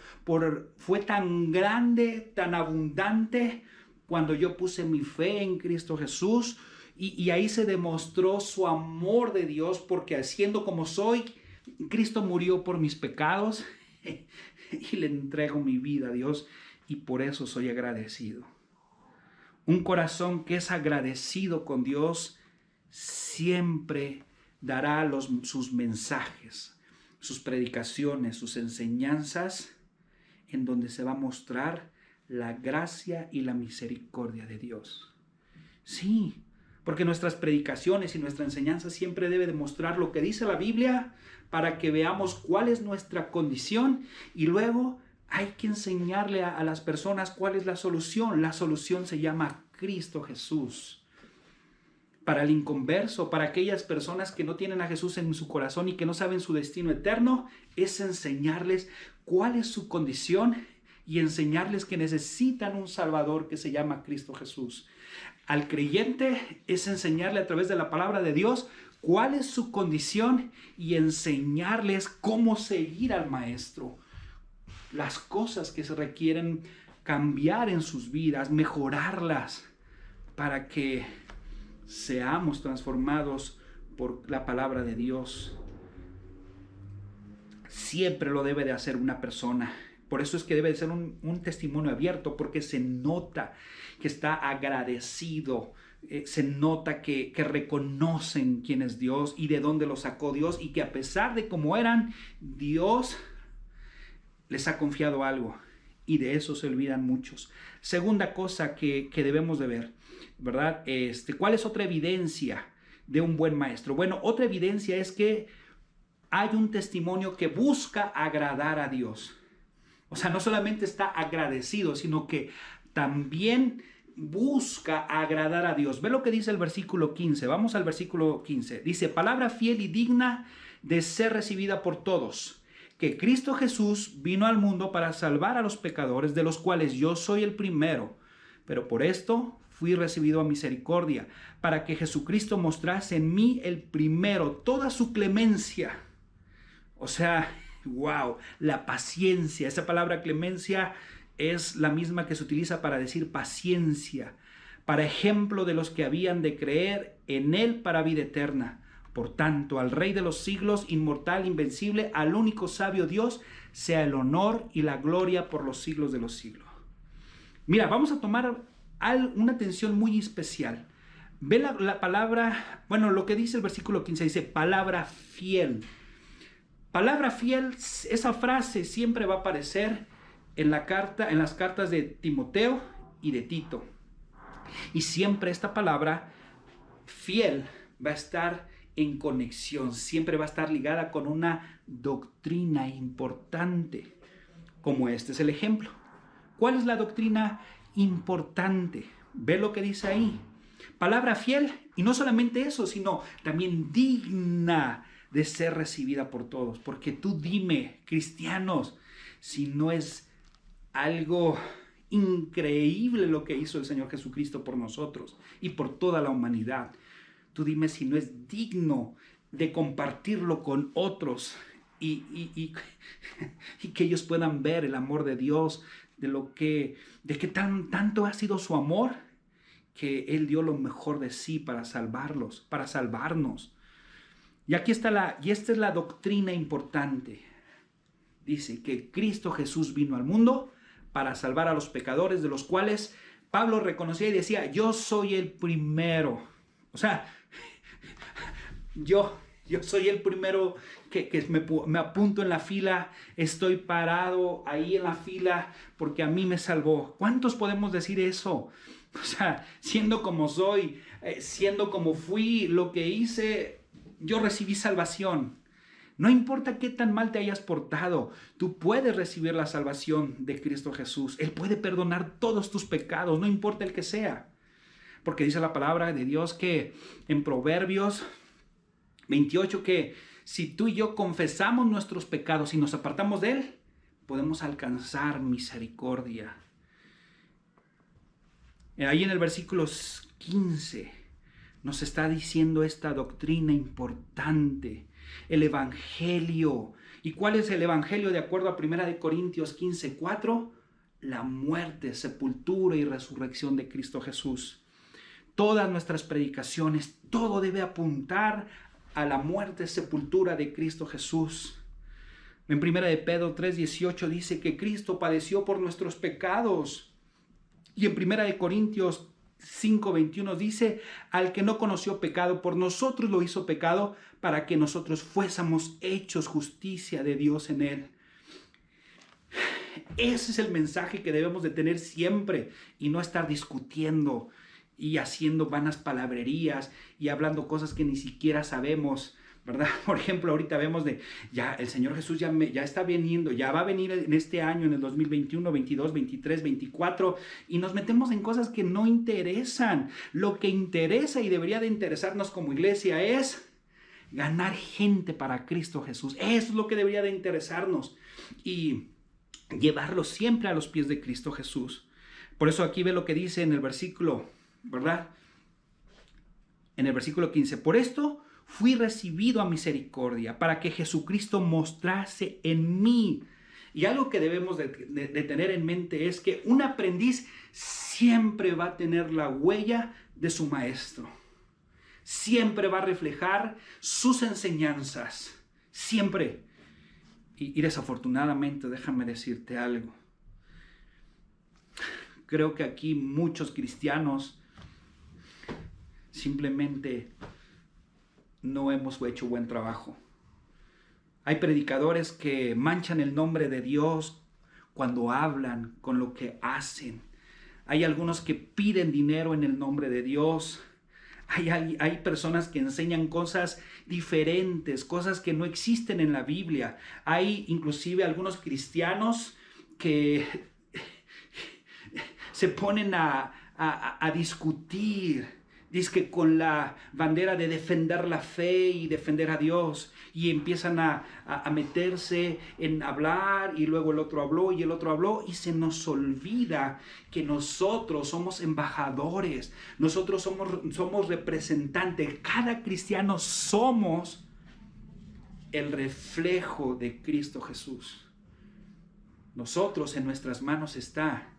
Fue tan grande, tan abundante cuando yo puse mi fe en Cristo Jesús. Y ahí se demostró su amor de Dios, porque siendo como soy, Cristo murió por mis pecados y le entrego mi vida a Dios, y por eso soy agradecido. Un corazón que es agradecido con Dios siempre dará sus mensajes, sus predicaciones, sus enseñanzas, en donde se va a mostrar la gracia y la misericordia de Dios. Sí, porque nuestras predicaciones y nuestra enseñanza siempre debe demostrar lo que dice la Biblia, para que veamos cuál es nuestra condición, y luego hay que enseñarle a las personas cuál es la solución. La solución se llama Cristo Jesús. Para el inconverso, para aquellas personas que no tienen a Jesús en su corazón y que no saben su destino eterno, es enseñarles cuál es su condición y enseñarles que necesitan un Salvador que se llama Cristo Jesús. Al creyente es enseñarle a través de la palabra de Dios cuál es su condición y enseñarles cómo seguir al Maestro. Las cosas que se requieren cambiar en sus vidas, mejorarlas, para que seamos transformados por la palabra de Dios. Siempre lo debe de hacer una persona. Por eso es que debe de ser un testimonio abierto, porque se nota que está agradecido, se nota que reconocen quién es Dios y de dónde lo sacó Dios, y que a pesar de cómo eran, Dios les ha confiado algo, y de eso se olvidan muchos. Segunda cosa que debemos de ver, ¿verdad? ¿Cuál es otra evidencia de un buen maestro? Bueno, otra evidencia es que hay un testimonio que busca agradar a Dios. O sea, no solamente está agradecido, sino que también busca agradar a Dios. Ve lo que dice el versículo 15. Vamos al versículo 15. Dice: palabra fiel y digna de ser recibida por todos, que Cristo Jesús vino al mundo para salvar a los pecadores, de los cuales yo soy el primero. Pero por esto fui recibido a misericordia, para que Jesucristo mostrase en mí el primero toda su clemencia. O sea, wow, la paciencia. Esa palabra clemencia es la misma que se utiliza para decir paciencia, para ejemplo de los que habían de creer en Él para vida eterna. Por tanto, al Rey de los siglos, inmortal, invencible, al único sabio Dios, sea el honor y la gloria por los siglos de los siglos. Mira, vamos a tomar una atención muy especial. Ve la palabra, bueno, lo que dice el versículo 15, dice palabra fiel. Palabra fiel, esa frase siempre va a aparecer en las cartas de Timoteo y de Tito. Y siempre esta palabra fiel va a estar en conexión, siempre va a estar ligada con una doctrina importante, como este es el ejemplo. ¿Cuál es la doctrina importante? Ve lo que dice ahí. Palabra fiel, y no solamente eso, sino también digna de ser recibida por todos. Porque tú dime, cristianos, si no es algo increíble lo que hizo el Señor Jesucristo por nosotros y por toda la humanidad. Tú dime si no es digno de compartirlo con otros y que ellos puedan ver el amor de Dios, de que tanto ha sido su amor, que Él dio lo mejor de sí para salvarlos, para salvarnos. Y esta es la doctrina importante. Dice que Cristo Jesús vino al mundo para salvar a los pecadores, de los cuales Pablo reconocía y decía: yo soy el primero. O sea, yo Yo soy el primero que me apunto en la fila, estoy parado ahí en la fila porque a mí me salvó. ¿Cuántos podemos decir eso? O sea, siendo como soy, siendo como fui, lo que hice, yo recibí salvación. No importa qué tan mal te hayas portado, tú puedes recibir la salvación de Cristo Jesús. Él puede perdonar todos tus pecados, no importa el que sea. Porque dice la palabra de Dios que en Proverbios 28 que si tú y yo confesamos nuestros pecados y nos apartamos de Él, podemos alcanzar misericordia. Ahí en el versículo 15 nos está diciendo esta doctrina importante, el Evangelio. ¿Y cuál es el Evangelio de acuerdo a 1 Corintios 15:4? La muerte, sepultura y resurrección de Cristo Jesús. Todas nuestras predicaciones, todo debe apuntar a la muerte, sepultura de Cristo Jesús. En 1 Pedro 3:18 dice que Cristo padeció por nuestros pecados. Y en 1 Corintios 5:21 dice, al que no conoció pecado, por nosotros lo hizo pecado, para que nosotros fuésemos hechos justicia de Dios en él. Ese es el mensaje que debemos de tener siempre y no estar discutiendo y haciendo vanas palabrerías y hablando cosas que ni siquiera sabemos, ¿verdad? Por ejemplo, ahorita vemos ya el Señor Jesús ya está viniendo, ya va a venir en este año, en el 2021, 22, 23, 24, y nos metemos en cosas que no interesan. Lo que interesa y debería de interesarnos como iglesia es ganar gente para Cristo Jesús. Eso es lo que debería de interesarnos y llevarlos siempre a los pies de Cristo Jesús. Por eso aquí ve lo que dice en el versículo, ¿verdad? En el versículo 15, por esto fui recibido a misericordia, para que Jesucristo mostrase en mí. Y algo que debemos de tener en mente es que un aprendiz siempre va a tener la huella de su maestro. Siempre va a reflejar sus enseñanzas. Siempre. Y desafortunadamente, déjame decirte algo. Creo que aquí muchos cristianos simplemente no hemos hecho buen trabajo. Hay predicadores que manchan el nombre de Dios cuando hablan, con lo que hacen. Hay algunos que piden dinero en el nombre de Dios. Hay personas que enseñan cosas diferentes, cosas que no existen en la Biblia. Hay inclusive algunos cristianos que se ponen a discutir, dice con la bandera de defender la fe y defender a Dios, y empiezan a meterse en hablar, y luego el otro habló y el otro habló, y se nos olvida que nosotros somos embajadores, nosotros somos representantes, cada cristiano somos el reflejo de Cristo Jesús. Nosotros, en nuestras manos está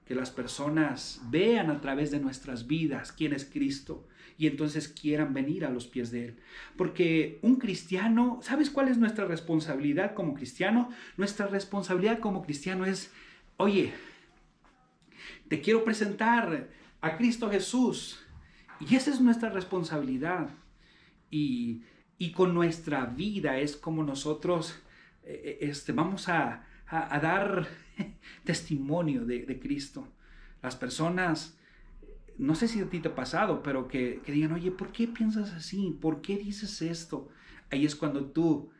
que las personas vean a través de nuestras vidas quién es Cristo y entonces quieran venir a los pies de Él. Porque un cristiano, ¿sabes cuál es nuestra responsabilidad como cristiano? Nuestra responsabilidad como cristiano es, oye, te quiero presentar a Cristo Jesús. Y esa es nuestra responsabilidad. Y con nuestra vida es como nosotros vamos a dar testimonio de Cristo. Las personas, no sé si a ti te ha pasado, pero que digan, oye, ¿por qué piensas así? ¿Por qué dices esto? Ahí es cuando tú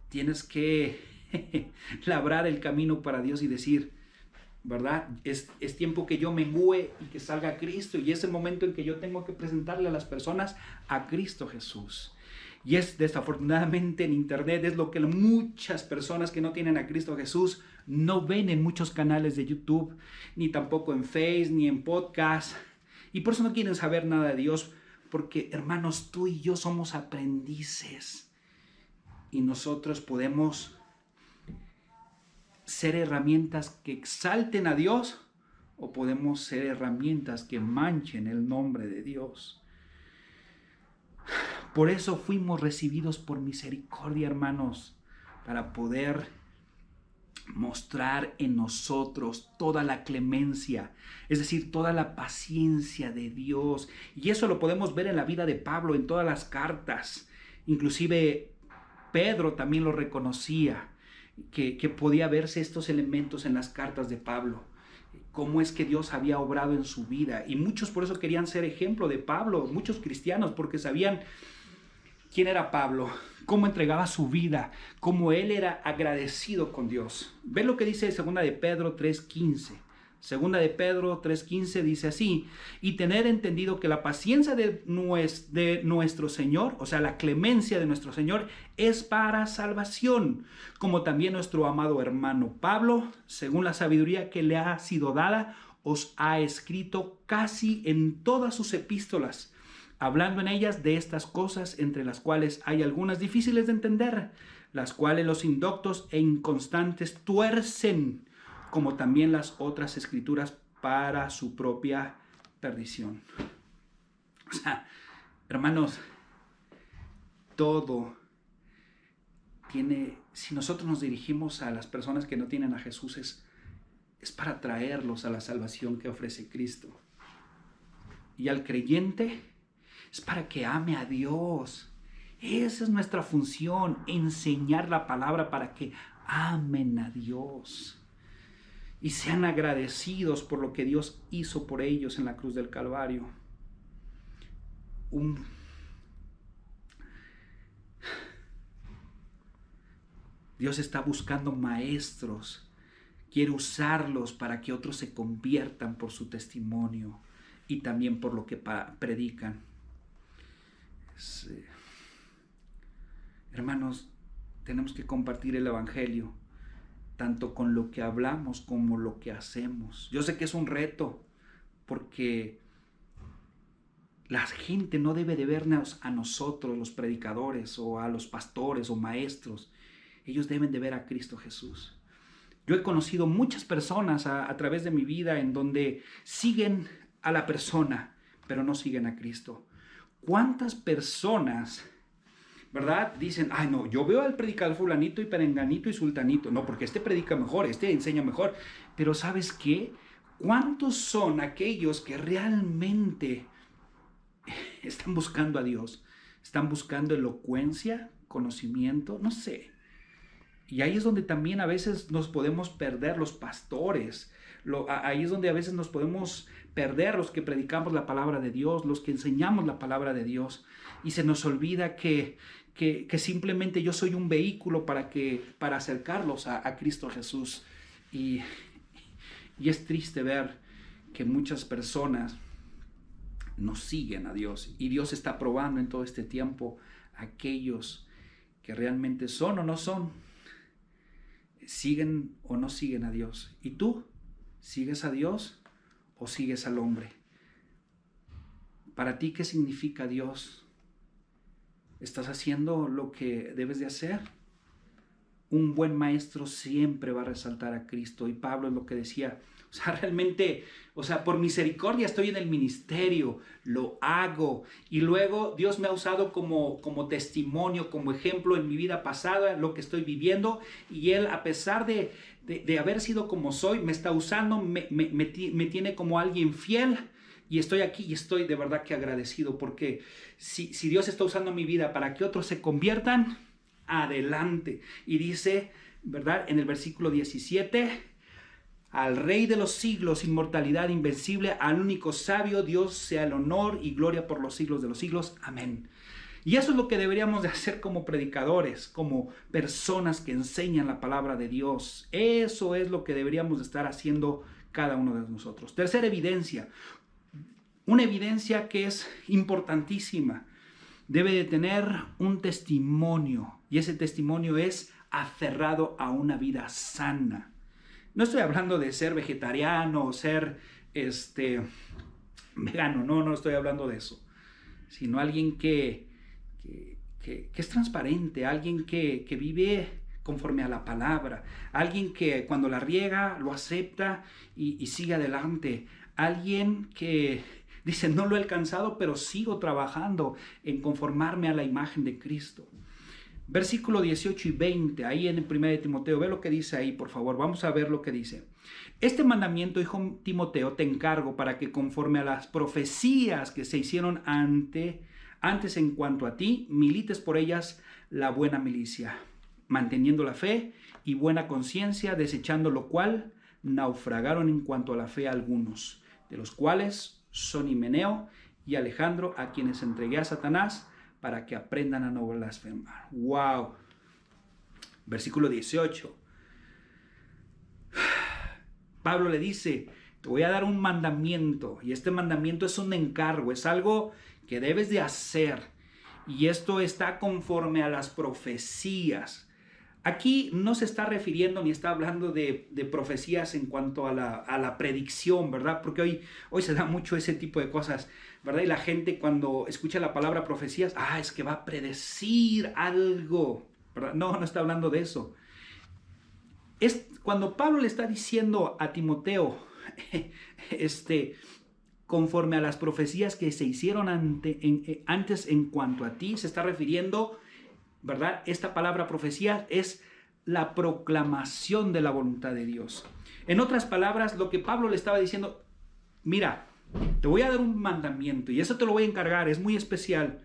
tienes que labrar el camino para Dios y decir, ¿verdad? Es tiempo que yo mengüe y que salga Cristo, y es el momento en que yo tengo que presentarle a las personas a Cristo Jesús. Y es desafortunadamente en internet, es lo que muchas personas que no tienen a Cristo Jesús no ven en muchos canales de YouTube, ni tampoco en Facebook, ni en podcast. Y por eso no quieren saber nada de Dios, porque hermanos, tú y yo somos aprendices. Y nosotros podemos ser herramientas que exalten a Dios, o podemos ser herramientas que manchen el nombre de Dios. Por eso fuimos recibidos por misericordia, hermanos, para poder mostrar en nosotros toda la clemencia, es decir, toda la paciencia de Dios. Y eso lo podemos ver en la vida de Pablo, en todas las cartas. Inclusive Pedro también lo reconocía, que podía verse estos elementos en las cartas de Pablo, cómo es que Dios había obrado en su vida. Y muchos por eso querían ser ejemplo de Pablo, muchos cristianos, porque sabían quién era Pablo, cómo entregaba su vida, cómo él era agradecido con Dios. Ve lo que dice 2 de Pedro 3:15. 2 de Pedro 3:15 dice así: y tener entendido que la paciencia de nuestro Señor, o sea, la clemencia de nuestro Señor, es para salvación, como también nuestro amado hermano Pablo, según la sabiduría que le ha sido dada, os ha escrito casi en todas sus epístolas, hablando en ellas de estas cosas, entre las cuales hay algunas difíciles de entender, las cuales los indoctos e inconstantes tuercen, como también las otras escrituras, para su propia perdición. O sea, hermanos, todo tiene, si nosotros nos dirigimos a las personas que no tienen a Jesús, es para traerlos a la salvación que ofrece Cristo. Y al creyente es para que ame a Dios. Esa es nuestra función, enseñar la palabra para que amen a Dios y sean agradecidos por lo que Dios hizo por ellos en la cruz del Calvario. Dios está buscando maestros, quiere usarlos para que otros se conviertan por su testimonio y también por lo que predican. Hermanos, tenemos que compartir el evangelio, tanto con lo que hablamos como lo que hacemos. Yo sé que es un reto, porque la gente no debe de vernos a nosotros, los predicadores, o a los pastores o maestros. Ellos deben de ver a Cristo Jesús. Yo he conocido muchas personas a través de mi vida en donde siguen a la persona, pero no siguen a Cristo. ¿Cuántas personas, verdad, dicen, ay no, yo veo al predicador fulanito y perenganito y sultanito, no, porque este predica mejor, este enseña mejor? Pero ¿sabes qué? ¿Cuántos son aquellos que realmente están buscando a Dios? ¿Están buscando elocuencia, conocimiento? No sé. Y ahí es donde también a veces nos podemos perder los pastores. Ahí es donde a veces nos podemos perder los que predicamos la palabra de Dios, los que enseñamos la palabra de Dios. Y se nos olvida que simplemente yo soy un vehículo para acercarlos a Cristo Jesús. Y es triste ver que muchas personas no siguen a Dios. Y Dios está probando en todo este tiempo a aquellos que realmente son o no son, siguen o no siguen a Dios. ¿Y tú? ¿Sigues a Dios o sigues al hombre? Para ti, ¿qué significa Dios? ¿Estás haciendo lo que debes de hacer? Un buen maestro siempre va a resaltar a Cristo. Y Pablo es lo que decía. O sea, realmente, por misericordia estoy en el ministerio, lo hago. Y luego Dios me ha usado como testimonio, como ejemplo en mi vida pasada, lo que estoy viviendo. Y Él, a pesar de haber sido como soy, me está usando, me tiene como alguien fiel. Y estoy aquí y estoy de verdad que agradecido, porque si Dios está usando mi vida para que otros se conviertan, adelante. Y dice, ¿verdad? En el versículo 17... al Rey de los siglos, inmortalidad invencible, al único sabio Dios, sea el honor y gloria por los siglos de los siglos. Amén. Y eso es lo que deberíamos de hacer como predicadores, como personas que enseñan la palabra de Dios. Eso es lo que deberíamos de estar haciendo cada uno de nosotros. Tercera evidencia, una evidencia que es importantísima. Debe de tener un testimonio, y ese testimonio es aferrado a una vida sana. No estoy hablando de ser vegetariano o ser vegano, no estoy hablando de eso, sino alguien que es transparente, alguien que vive conforme a la palabra, alguien que cuando la riega lo acepta y sigue adelante, alguien que dice, no lo he alcanzado, pero sigo trabajando en conformarme a la imagen de Cristo. Versículo 18 y 20, ahí en el 1 de Timoteo, ve lo que dice ahí, por favor, vamos a ver lo que dice. Este mandamiento, hijo Timoteo, te encargo para que conforme a las profecías que se hicieron antes Antes, en cuanto a ti, milites por ellas la buena milicia, manteniendo la fe y buena conciencia, desechando lo cual naufragaron en cuanto a la fe algunos, de los cuales son Himeneo y Alejandro, a quienes entregué a Satanás para que aprendan a no blasfemar. ¡Wow! Versículo 18. Pablo le dice, te voy a dar un mandamiento, y este mandamiento es un encargo, es algo que debes de hacer, y esto está conforme a las profecías. Aquí no se está refiriendo ni está hablando de profecías en cuanto a la predicción, ¿verdad? Porque hoy se da mucho ese tipo de cosas, ¿verdad? Y la gente cuando escucha la palabra profecías, es que va a predecir algo, ¿verdad? No está hablando de eso. Es cuando Pablo le está diciendo a Timoteo, conforme a las profecías que se hicieron antes en cuanto a ti, se está refiriendo, ¿verdad? Esta palabra profecía es la proclamación de la voluntad de Dios. En otras palabras, lo que Pablo le estaba diciendo, mira, te voy a dar un mandamiento y eso te lo voy a encargar, es muy especial.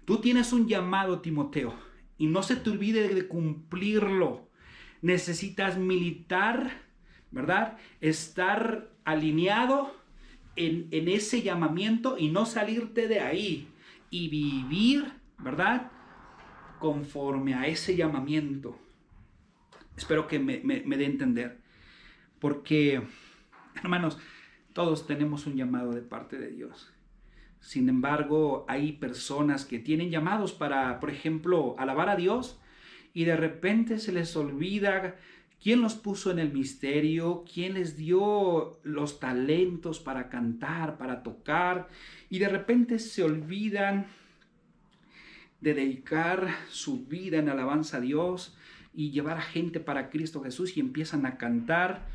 Tú tienes un llamado, Timoteo, y no se te olvide de cumplirlo. Necesitas militar, ¿verdad? Estar alineado en ese llamamiento y no salirte de ahí y vivir, ¿verdad? Conforme a ese llamamiento. Espero que me dé a entender. Porque, hermanos, todos tenemos un llamado de parte de Dios. Sin embargo, hay personas que tienen llamados para, por ejemplo, alabar a Dios, y de repente se les olvida quién los puso en el ministerio, quién les dio los talentos para cantar, para tocar, y de repente se olvidan de dedicar su vida en alabanza a Dios y llevar a gente para Cristo Jesús, y empiezan a cantar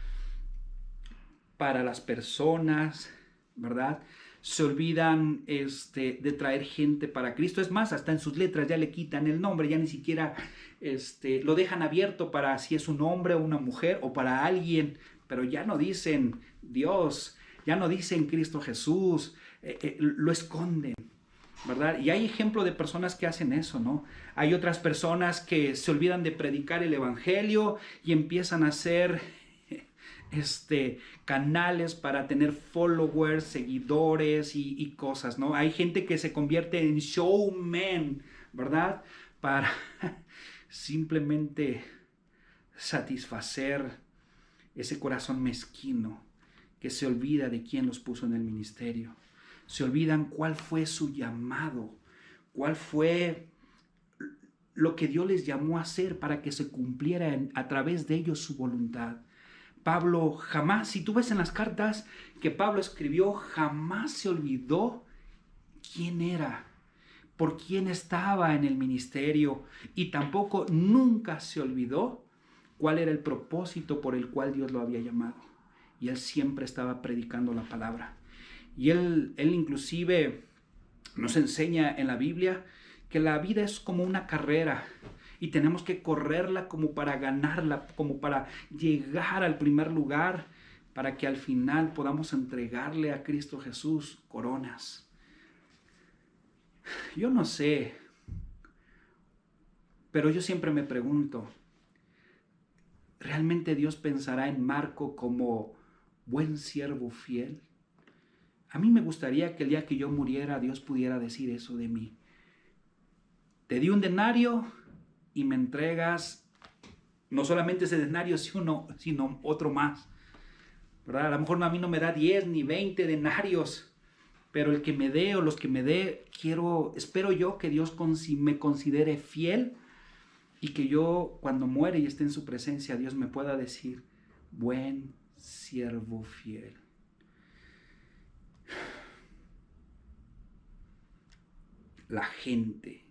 para las personas, ¿verdad? Se olvidan de traer gente para Cristo. Es más, hasta en sus letras ya le quitan el nombre, ya ni siquiera lo dejan abierto para si es un hombre o una mujer o para alguien, pero ya no dicen Dios, ya no dicen Cristo Jesús, lo esconden, ¿verdad? Y hay ejemplo de personas que hacen eso, ¿no? Hay otras personas que se olvidan de predicar el evangelio y empiezan a hacer canales para tener followers, seguidores y cosas, ¿no? Hay gente que se convierte en showman, ¿verdad? Para simplemente satisfacer ese corazón mezquino que se olvida de quién los puso en el ministerio. Se olvidan cuál fue su llamado, cuál fue lo que Dios les llamó a hacer para que se cumpliera a través de ellos su voluntad. Pablo jamás, si tú ves en las cartas que Pablo escribió, jamás se olvidó quién era, por quién estaba en el ministerio, y tampoco nunca se olvidó cuál era el propósito por el cual Dios lo había llamado. Y él siempre estaba predicando la palabra. Y él inclusive nos enseña en la Biblia que la vida es como una carrera y tenemos que correrla como para ganarla, como para llegar al primer lugar, para que al final podamos entregarle a Cristo Jesús coronas. Yo no sé, pero yo siempre me pregunto, ¿realmente Dios pensará en Marco como buen siervo fiel? A mí me gustaría que el día que yo muriera, Dios pudiera decir eso de mí. Te di un denario y me entregas no solamente ese denario, sino otro más, ¿verdad? A lo mejor a mí no me da 10 ni 20 denarios, pero el que me dé o los que me dé, espero yo que Dios me considere fiel y que yo cuando muere y esté en su presencia, Dios me pueda decir, buen siervo fiel. La gente,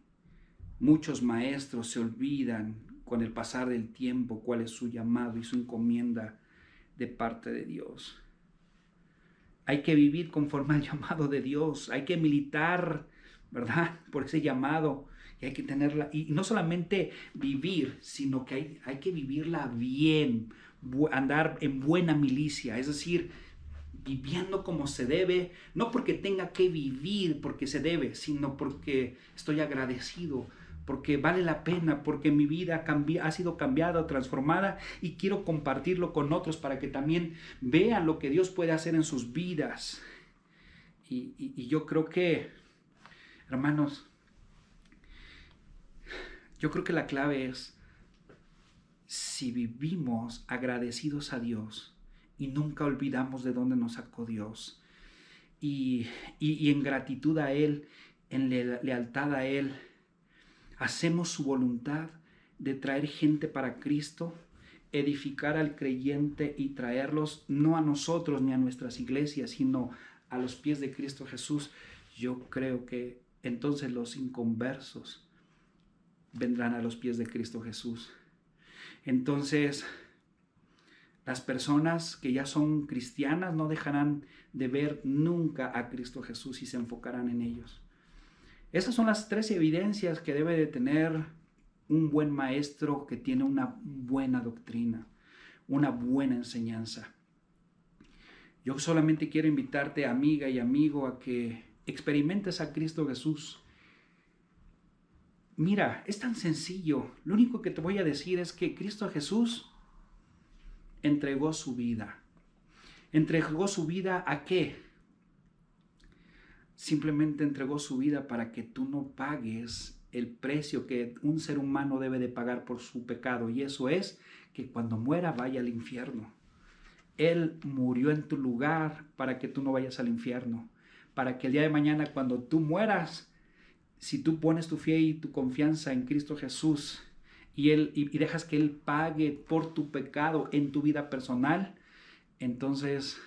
muchos maestros se olvidan con el pasar del tiempo cuál es su llamado y su encomienda de parte de Dios. Hay que vivir conforme al llamado de Dios, hay que militar, ¿verdad? Por ese llamado, y hay que tenerla, y no solamente vivir, sino que hay que vivirla bien, andar en buena milicia, es decir, viviendo como se debe, no porque tenga que vivir porque se debe, sino porque estoy agradecido, porque vale la pena, porque mi vida ha sido cambiada, transformada, y quiero compartirlo con otros para que también vean lo que Dios puede hacer en sus vidas. Y yo creo que, hermanos, yo creo que la clave es, si vivimos agradecidos a Dios y nunca olvidamos de dónde nos sacó Dios, y en gratitud a Él, en lealtad a Él, hacemos su voluntad de traer gente para Cristo, edificar al creyente y traerlos no a nosotros ni a nuestras iglesias, sino a los pies de Cristo Jesús, yo creo que entonces los inconversos vendrán a los pies de Cristo Jesús. Entonces, las personas que ya son cristianas no dejarán de ver nunca a Cristo Jesús y se enfocarán en ellos. Esas son las 3 evidencias que debe de tener un buen maestro que tiene una buena doctrina, una buena enseñanza. Yo solamente quiero invitarte, amiga y amigo, a que experimentes a Cristo Jesús. Mira, es tan sencillo. Lo único que te voy a decir es que Cristo Jesús entregó su vida. ¿Entregó su vida a qué? Simplemente entregó su vida para que tú no pagues el precio que un ser humano debe de pagar por su pecado. Y eso es que cuando muera vaya al infierno. Él murió en tu lugar para que tú no vayas al infierno. Para que el día de mañana, cuando tú mueras, si tú pones tu fe y tu confianza en Cristo Jesús y dejas que Él pague por tu pecado en tu vida personal, entonces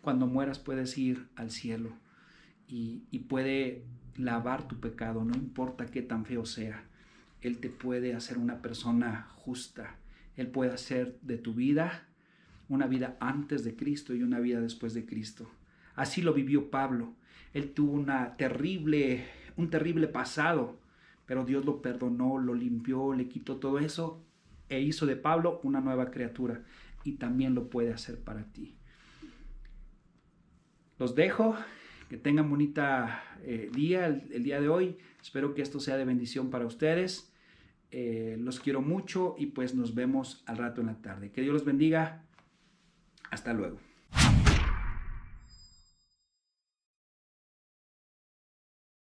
cuando mueras puedes ir al cielo y puede lavar tu pecado, no importa qué tan feo sea. Él te puede hacer una persona justa. Él puede hacer de tu vida una vida antes de Cristo y una vida después de Cristo. Así lo vivió Pablo. Él tuvo un terrible pasado, pero Dios lo perdonó, lo limpió, le quitó todo eso e hizo de Pablo una nueva criatura, y también lo puede hacer para ti. Los dejo, que tengan bonita día el día de hoy. Espero que esto sea de bendición para ustedes. Los quiero mucho y pues nos vemos al rato en la tarde. Que Dios los bendiga. Hasta luego.